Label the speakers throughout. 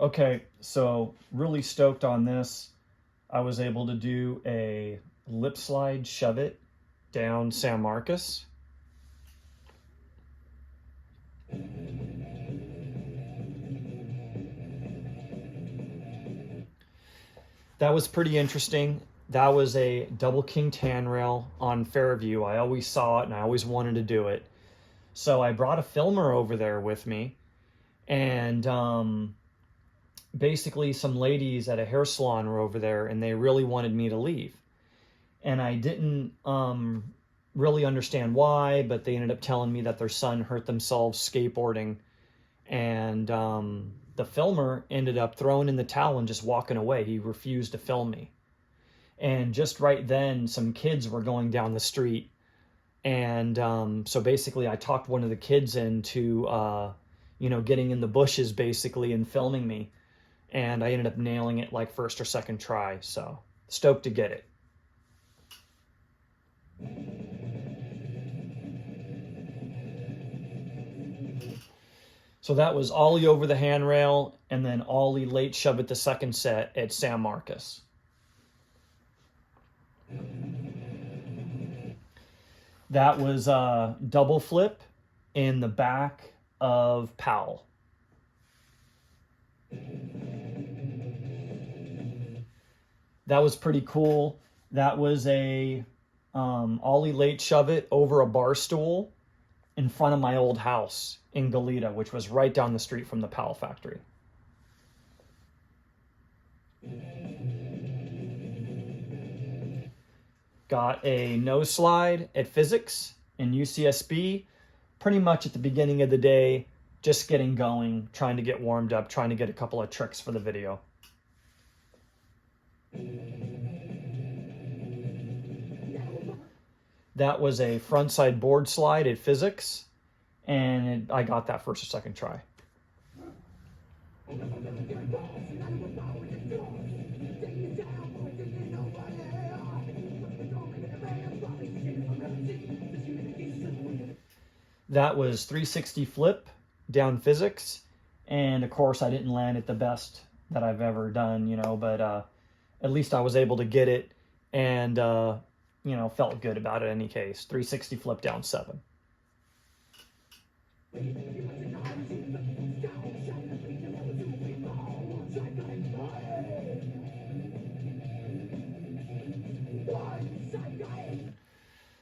Speaker 1: Okay, so really stoked on this. I was able to do a lip slide, shove it down San Marcos. That was pretty interesting. That was a double king handrail on Fairview. I always saw it and I always wanted to do it. So I brought a filmer over there with me, and basically some ladies at a hair salon were over there and they really wanted me to leave. And I didn't really understand why, but they ended up telling me that their son hurt themselves skateboarding, and the filmer ended up throwing in the towel and just walking away. He refused to film me. And just right then, some kids were going down the street, and so basically, I talked one of the kids into, getting in the bushes basically and filming me, and I ended up nailing it like first or second try. So stoked to get it. So that was ollie over the handrail and then ollie late shove at the second set at San Marcos. That was a double flip in the back of Powell. That was pretty cool. That was a ollie late shove it over a bar stool in front of my old house in Goleta, which was right down the street from the Powell factory. Got a nose slide at physics in UCSB, pretty much at the beginning of the day, just getting going, trying to get warmed up, trying to get a couple of tricks for the video. That was a frontside board slide at physics, and I got that first or second try. That was 360 flip down physics, and of course I didn't land it the best that I've ever done, but at least I was able to get it, and felt good about it in any case. 360 flip down 7.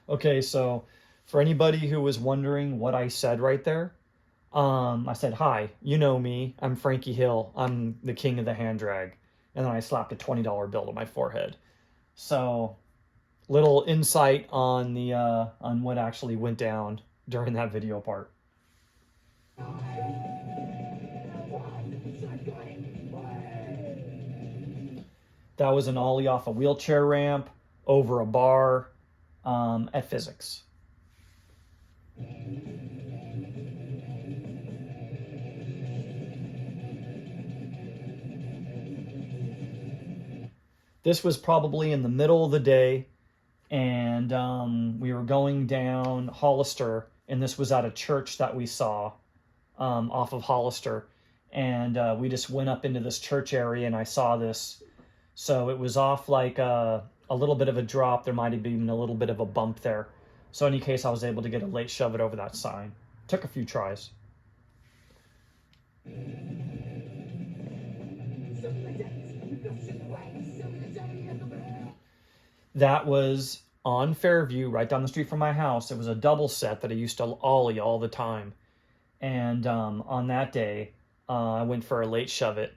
Speaker 1: Okay, so for anybody who was wondering what I said right there, I said, "Hi, you know me. I'm Frankie Hill. I'm the king of the hand drag." And then I slapped a $20 bill to my forehead. So, little insight on the on what actually went down during that video part. That was an ollie off a wheelchair ramp over a bar at physics. This was probably in the middle of the day, and we were going down Hollister, and this was at a church that we saw off of Hollister, and we just went up into this church area, and I saw this. So it was off like a little bit of a drop. There might have been a little bit of a bump there. So in any case, I was able to get a late shove it over that sign. Took a few tries. That was on Fairview, right down the street from my house. It was a double set that I used to ollie all the time. And on that day, I went for a late shove it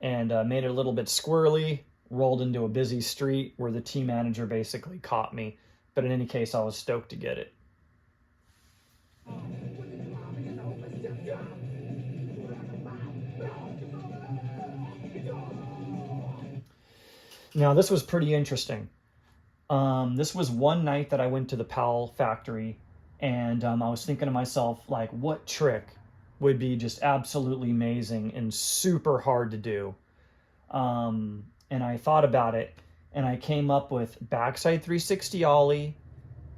Speaker 1: and made it a little bit squirrely, rolled into a busy street where the team manager basically caught me. But in any case, I was stoked to get it. Now, this was pretty interesting. This was one night that I went to the Powell factory, and I was thinking to myself, like, what trick would be just absolutely amazing and super hard to do? And I thought about it, and I came up with backside 360 ollie,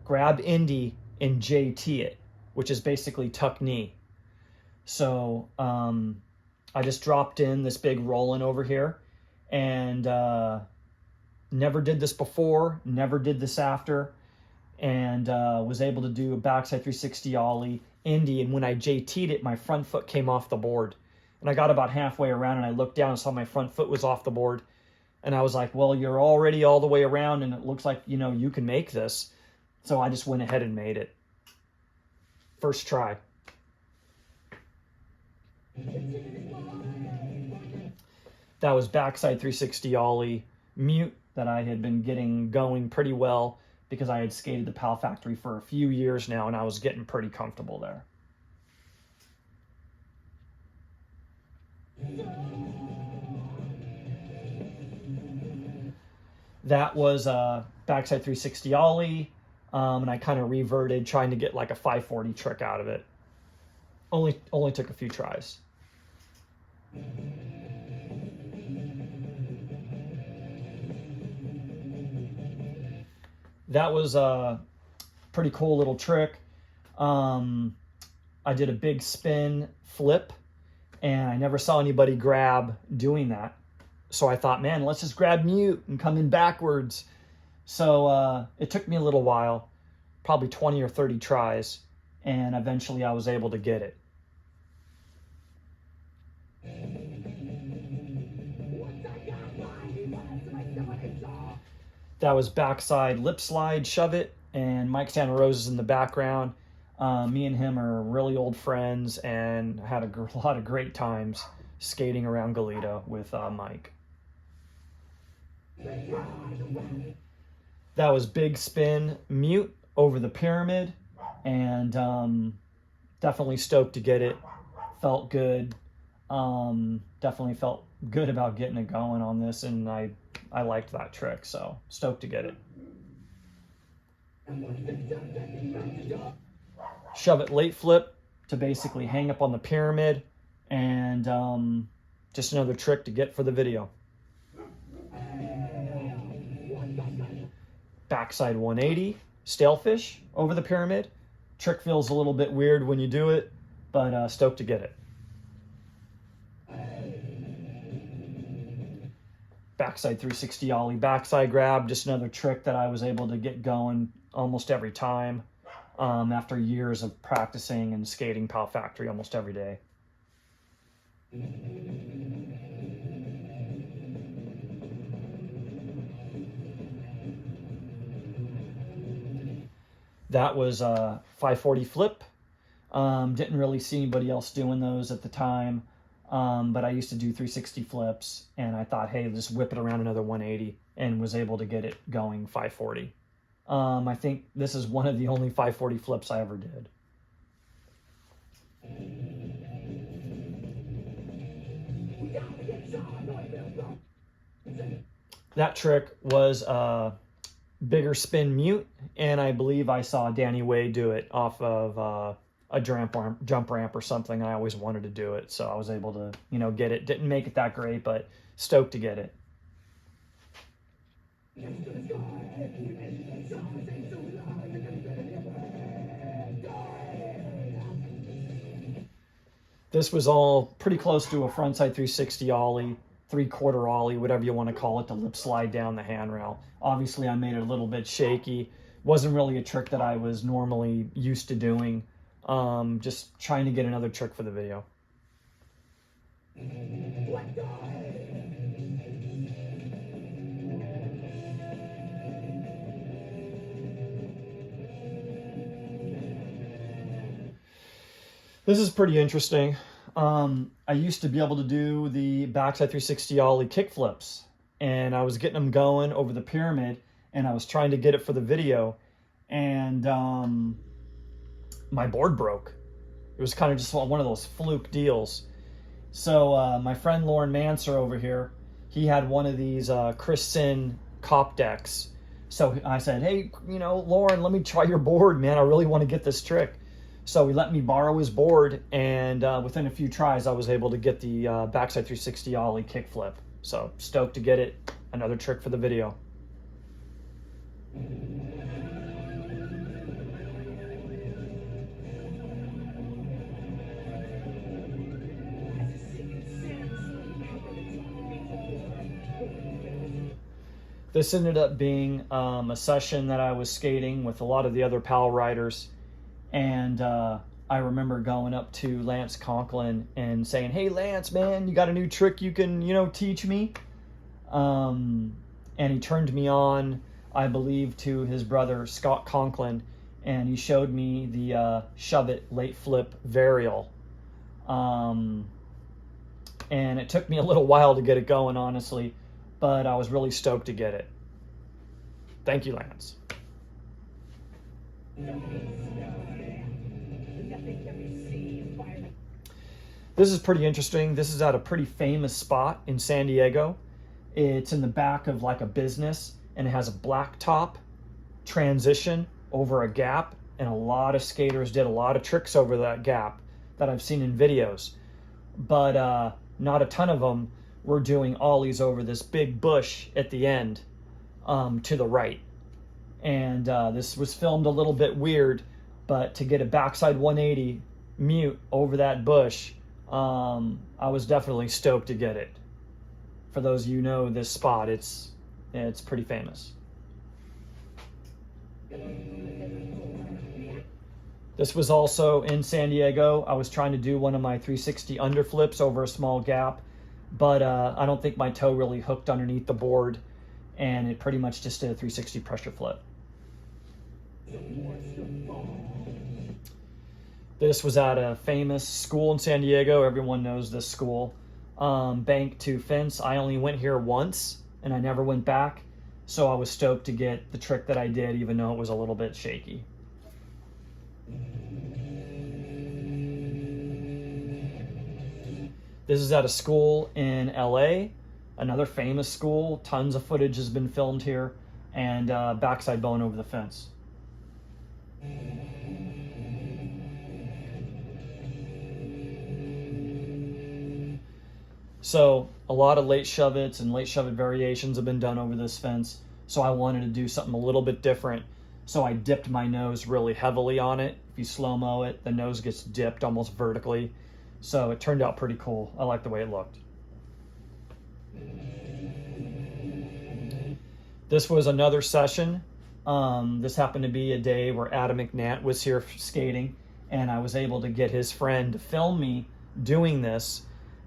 Speaker 1: grab indie, and JT it, which is basically tuck knee. So I just dropped in this big roll-in over here, and never did this before, never did this after, and was able to do a backside 360 ollie Indy. And when I JT'd it, my front foot came off the board. And I got about halfway around and I looked down and saw my front foot was off the board. And I was like, well, you're already all the way around and it looks like, you know, you can make this. So I just went ahead and made it. First try. That was backside 360 ollie mute that I had been getting going pretty well because I had skated the Pal Factory for a few years now and I was getting pretty comfortable there. That was a backside 360 ollie, and I kind of reverted trying to get like a 540 trick out of it. Only took a few tries. That was a pretty cool little trick. I did a big spin flip, and I never saw anybody grab doing that. So I thought, man, let's just grab mute and come in backwards. So it took me a little while, probably 20 or 30 tries, and eventually I was able to get it. That was backside lip slide, shove it, and Mike Santa Rosa's in the background. Me and him are really old friends and had a lot of great times skating around Goleta with Mike. That was big spin mute over the pyramid, and definitely stoked to get it. Felt good. Definitely felt good about getting it going on this, and I liked that trick, so stoked to get it. Shove it late flip to basically hang up on the pyramid, and just another trick to get for the video. Backside 180, stalefish over the pyramid. Trick feels a little bit weird when you do it, but stoked to get it. Backside 360 ollie backside grab, just another trick that I was able to get going almost every time after years of practicing and skating Pal Factory almost every day. That was a 540 flip. Didn't really see anybody else doing those at the time, but I used to do 360 flips, and I thought, hey, just whip it around another 180, and was able to get it going 540. I think this is one of the only 540 flips I ever did. That trick was a bigger spin mute, and I believe I saw Danny Way do it off of a jump ramp or something. I always wanted to do it, so I was able to, you know, get it. Didn't make it that great, but stoked to get it. This was all pretty close to a frontside 360 ollie, 3/4 ollie, whatever you want to call it, to lip slide down the handrail. Obviously, I made it a little bit shaky. Wasn't really a trick that I was normally used to doing. Just trying to get another trick for the video. This is pretty interesting. I used to be able to do the backside 360 ollie kickflips, and I was getting them going over the pyramid, and I was trying to get it for the video, and my board broke. It was kind of just one of those fluke deals. So my friend Lauren Manser over here, he had one of these Chris Sin cop decks. So I said, hey, you know, Lauren, let me try your board, man. I really want to get this trick. So he let me borrow his board, and within a few tries, I was able to get the backside 360 ollie kickflip. So stoked to get it. Another trick for the video. This ended up being a session that I was skating with a lot of the other PAL riders, and I remember going up to Lance Conklin and saying, "Hey Lance, man, you got a new trick you can, teach me?" And he turned me on, I believe, to his brother Scott Conklin, and he showed me the shove it late flip varial. And it took me a little while to get it going, honestly, but I was really stoked to get it. Thank you, Lance. This is pretty interesting. This is at a pretty famous spot in San Diego. It's in the back of like a business, and it has a blacktop transition over a gap, and a lot of skaters did a lot of tricks over that gap that I've seen in videos, but not a ton of them were doing ollies over this big bush at the end, to the right. And this was filmed a little bit weird, but to get a backside 180 mute over that bush, I was definitely stoked to get it. For those of you who know this spot, it's pretty famous. This was also in San Diego. I was trying to do one of my 360 underflips over a small gap, but I don't think my toe really hooked underneath the board, and it pretty much just did a 360 pressure flip. This was at a famous school in San Diego. Everyone knows this school. Bank to fence. I only went here once, and I never went back, so I was stoked to get the trick that I did, even though it was a little bit shaky. This is at a school in LA, another famous school. Tons of footage has been filmed here, and backside bone over the fence. So a lot of late shove-its and late shove-it variations have been done over this fence, so I wanted to do something a little bit different. So I dipped my nose really heavily on it. If you slow-mo it, the nose gets dipped almost vertically. So it turned out pretty cool. I like the way it looked. This was another session. This happened to be a day where Adam McNatt was here skating, and I was able to get his friend to film me doing this.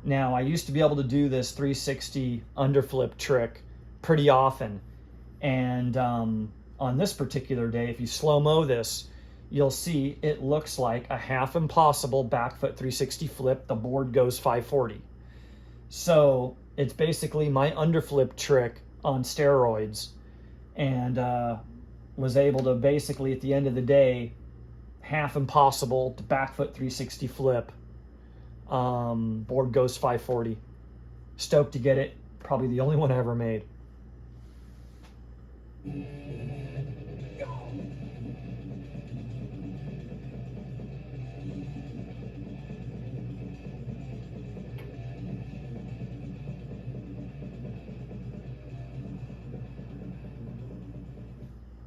Speaker 1: Now, I used to be able to do this 360 underflip trick pretty often, and on this particular day, if you slow-mo this, you'll see it looks like a half impossible back foot 360 flip. The board goes 540. So it's basically my underflip trick on steroids, and was able to basically at the end of the day, half impossible to back foot 360 flip. Board goes 540. Stoked to get it. Probably the only one I ever made.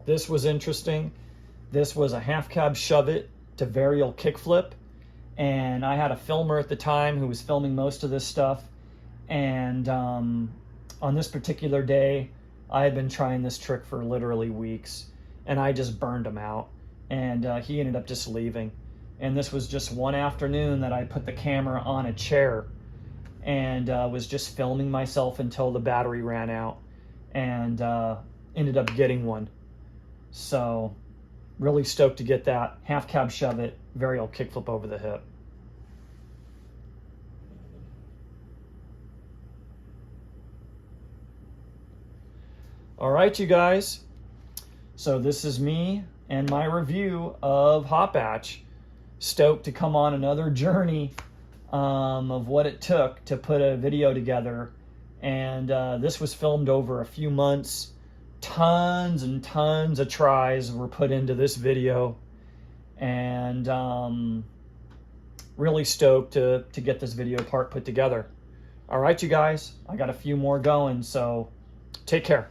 Speaker 1: This was interesting. This was a half cab shove it to varial kickflip, and I had a filmer at the time who was filming most of this stuff, and on this particular day I had been trying this trick for literally weeks, and I just burned him out, and he ended up just leaving. And this was just one afternoon that I put the camera on a chair and was just filming myself until the battery ran out, and ended up getting one. So really stoked to get that. Half cab shove it, varial kickflip over the hip. All right, you guys. So this is me and my review of Hot Batch. Stoked to come on another journey of what it took to put a video together. And this was filmed over a few months. Tons and tons of tries were put into this video, and really stoked to get this video part put together. All right, you guys, I got a few more going, so take care.